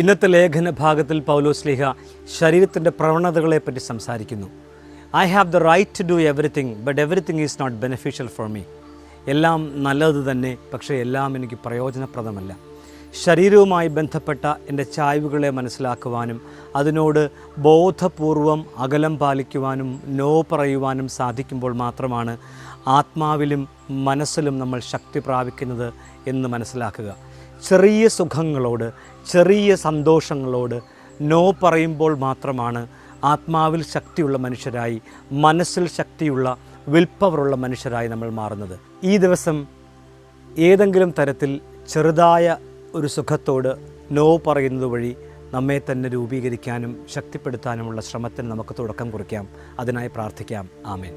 ഇന്നത്തെ ലേഖന ഭാഗത്തിൽ പൗലോസ്ലീഹ ശരീരത്തിൻ്റെ പ്രവണതകളെപ്പറ്റി സംസാരിക്കുന്നു. I have the right to do everything, but everything is not beneficial for me. എല്ലാം നല്ലത് തന്നെ, പക്ഷേ എല്ലാം എനിക്ക് പ്രയോജനപ്രദമല്ല. ശരീരവുമായി ബന്ധപ്പെട്ട എൻ്റെ ചായ്വുകളെ മനസ്സിലാക്കുവാനും അതിനോട് ബോധപൂർവം അകലം പാലിക്കുവാനും നോ പറയുവാനും സാധിക്കുമ്പോൾ മാത്രമാണ് ആത്മാവിലും മനസ്സിലും നമ്മൾ ശക്തി പ്രാപിക്കുന്നത് എന്ന് മനസ്സിലാക്കുക. ചെറിയ സുഖങ്ങളോട്, ചെറിയ സന്തോഷങ്ങളോട് നോ പറയുമ്പോൾ മാത്രമാണ് ആത്മാവിൽ ശക്തിയുള്ള മനുഷ്യരായി, മനസ്സിൽ ശക്തിയുള്ള വിൽ പവറുള്ള മനുഷ്യരായി നമ്മൾ മാറുന്നത്. ഈ ദിവസം ഏതെങ്കിലും തരത്തിൽ ചെറുതായ ഒരു സുഖത്തോട് നോ പറയുന്നത് വഴി നമ്മെ തന്നെ രൂപീകരിക്കാനും ശക്തിപ്പെടുത്താനുമുള്ള ശ്രമത്തിന് നമുക്ക് തുടക്കം കുറിക്കാം. അതിനായി പ്രാർത്ഥിക്കാം. ആമേൻ.